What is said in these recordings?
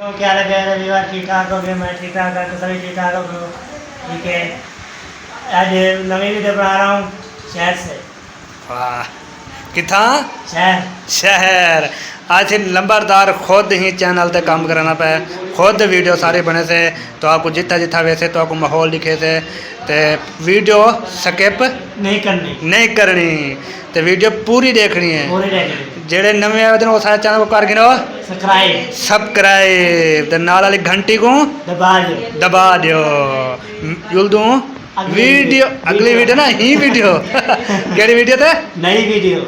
तो क्या लगे रविवार ठीक ठाक हो गए, मैं ठीक ठाक है तो सभी ठीक ठाक हो गए। ठीक है, आज नवी वीडियो बना रहा हूँ शहर से। वाह, किथा शहर शहर आज नंबरदार खुद ही चैनल ते काम कराना पे, खुद वीडियो सारे बने से तो आपको जितना जितना वैसे तो आपको माहौल दिखे से ते वीडियो स्किप नहीं करनी ते वीडियो पूरी देखनी है। पूरी देखनी। जेड़े नवे आए थे वो सारे चैनल को कर गिनो सब्सक्राइब ते नाल वाली घंटी को दबा दियो। जुल दूं वीडियो अगली वीडियो ना ही वीडियो केड़ी वीडियो थे नई वीडियो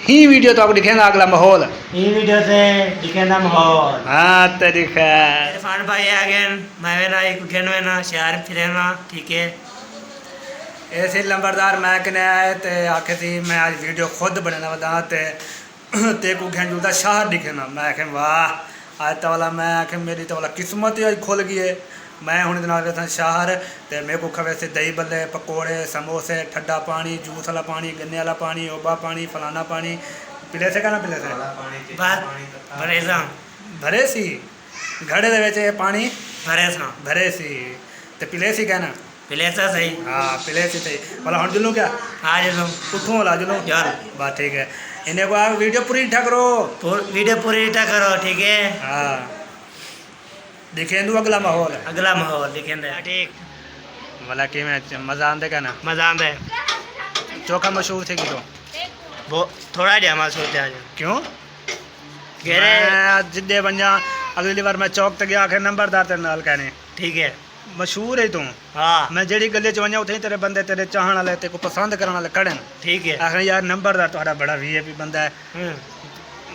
ही वीडियो तो आपको दिखेगा अगला माहौल ये वीडियो से दिखेगा माहौल। हाँ तरीका इरफान भाई आ गए, मैं ना एक खेन में ना शहर फिरेना। ठीक है, ऐसे नंबरदार मैं कने आए ते आखे थी मैं आज वीडियो खुद बनाना बता ते को घेन जुदा शहर दिखेना। मैं आखे वाह आज तो वाला मैं आखे मेरी तो वाला किस्मत ही आज खुल गई है। मैं हूँ था शहर तो मेरे को खवे से दही बल्ले पकौड़े समोसे ठंडा पानी जूस वाला पानी गन्ने वाला पानी ओबा पानी फलाना पानी पिले से कहना पिले से भरे सी घड़े दे पानी भरे सी तो पिले सी कहना पिलेसा सही। हाँ पिले सी सही भला हम जुलूँ क्या हाँ जी उठूँ वाला जुलूँ यार बात ठीक है। इन्हें को आप वीडियो पूरी इठा करो वीडियो पूरी इठा करो। ठीक है, हाँ दिखे दू अगला माहौल दिखे ठीक भला कि मैं मज़ा आंदे क्या ना मजा आंदा है। चोखा मशहूर थे कि तो वो थोड़ा जा हमारा सोचते आज क्यों घेरे जिद्दे बन जा अगली बार मैं चौक तक गया आखिर नंबरदार तेरे नाल कहने ठीक है मशहूर है तू। हाँ मैं जेड़ी गली च वञा उथे तेरे बंदे तेरे चाहण वाले ते को पसंद करने वाले खड़े ठीक है। आखिर यार नंबरदार तुम्हारा बड़ा वीआईपी बंदा है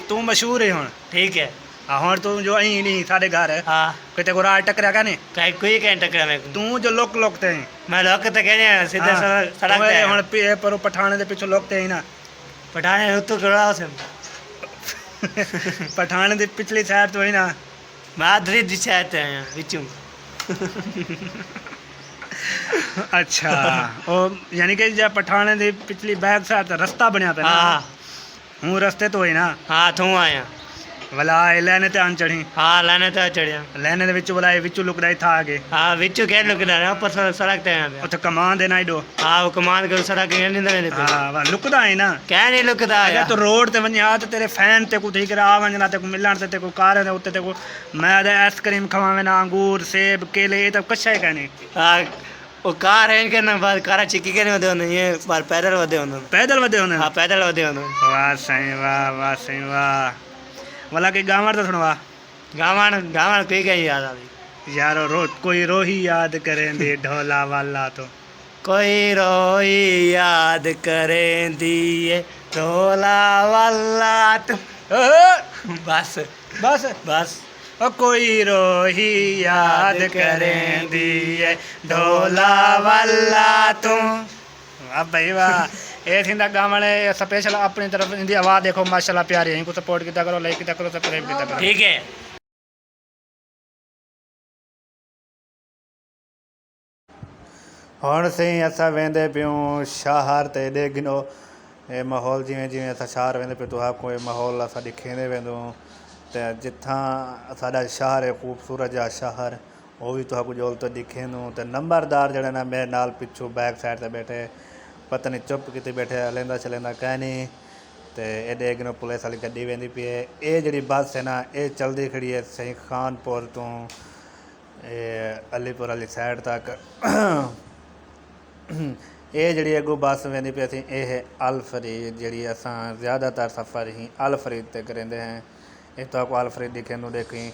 तू मशहूर है हुन ठीक है। हाँ तू जो आई नहीं सारे घर है हाँ किते को राज टकरा क्या नहीं कहीं कोई कहीं टकरा में तू जो लोक लोकते हैं मैं लोग तो कहने सीधे सड़क पे हुन पर पठाने दे पीछे लोकते ही ना पठाने तो करा से पठाने दे पिछली साइड तो ही ना माधुरी दिशा है विचू अच्छा ओ यानी कि जब पठाने दी पिछली बैक साइड तो रास्ता बनया था ना। हाँ हूँ रस्ते तो ही ना हाँ तू आया भला लेने ते आन चढ़ी हाँ लाने तो चढ़िया लेने दे विच भला विचू लुकदाई था आगे हाँ विचू कह लुकदा है ऊपर सड़क ते उते कमान देना इडो हाँ वो कमान कर सड़क के नहीं देने पे हाँ वह लुकदा है ना क्या नहीं लुकदा अगर तो रोड ते वन्या तो तेरे फैन ते को ठीक करा वंजना ते को मिलन ते को कार दे उते ते को मैं दे आइसक्रीम खवावे ना अंगूर सेब केले ये तो कच्चा है कहने। हाँ वो कार है के ना बार कार चिक्की के नहीं होते होने ये बार पैदल वधे होने हाँ पैदल वधे होने। वाह सही वाह वाला के गावड़ तो सुनवा गावड़ कोई क्या याद आ गई यारो रो कोई रोही याद करें दे ढोला वाला तो कोई रोई याद करें दिए ढोला वाला तो बस बस बस ओ कोई रोही याद करें दिए ढोला वाला तुम। अब भाई वाह ये थी गावने स्पेशल अपनी तरफ इनकी आवाज़ देखो माशाल्लाह प्यारी है इनको सपोर्ट किया करो लाइक किया करो सब्सक्राइब किया करो ठीक है। हुण सही असां वेंदे पियूं शहर ते ॾे गिनो ये माहौल जिवें जिवें असां शहर वेंदे पियूं तुहां कोई माहौल असां ॾिखेंदे वेंदो ते जिथां साडा शहर है खूबसूरत जा शहर वो भी तुहां को जोल तो दिखेंदो ते नंबरदार जड़ा ना मेरे नाल पिछू बैक साइड ते बैठे पता नहीं चुप किते बैठे हलेंदा चलेंदा कहीं नहीं तो एडे अगनों पुलिस वाली गड्डी वेंदी पई है। ये जी बस है ना ये चलती खड़ी है सही खानपुर तो अलीपुर वाली साइड तक ये जी अगों बस वेंदी पई थी ये है अल फरीद जी असां ज़्यादातर सफ़र ही अल फरीद ते करेंदे हैं। ये तो आपको अल फरीद दिखे देखी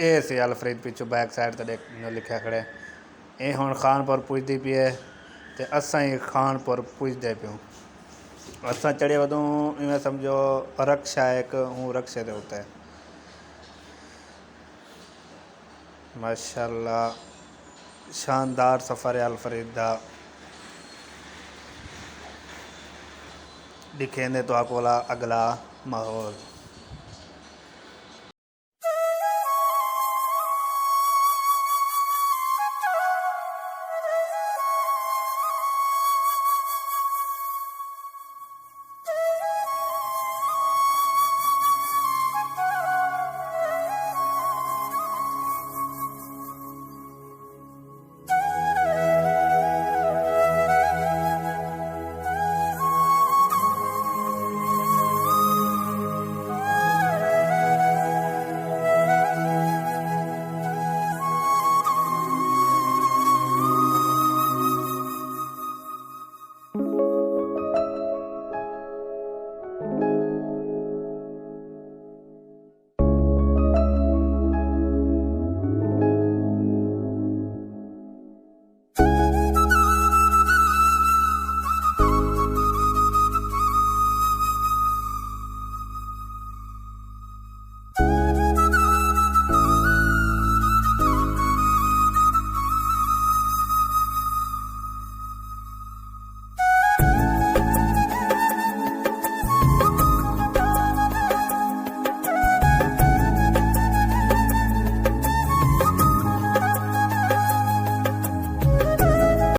ये से अल फरीद पिछू बैक साइड तो देख लिखा खड़े ये हुण खानपुर पुजदी पई है तो असां ही खानपुर पुजदे पियूं। असां चढ़े वधूं इवें समझो रक्षा एक हूँ रक्षे दे उत्ते माशाल्लाह शानदार सफ़र है अल फरीद दा दिखेंदे तो आपको अगला माहौल।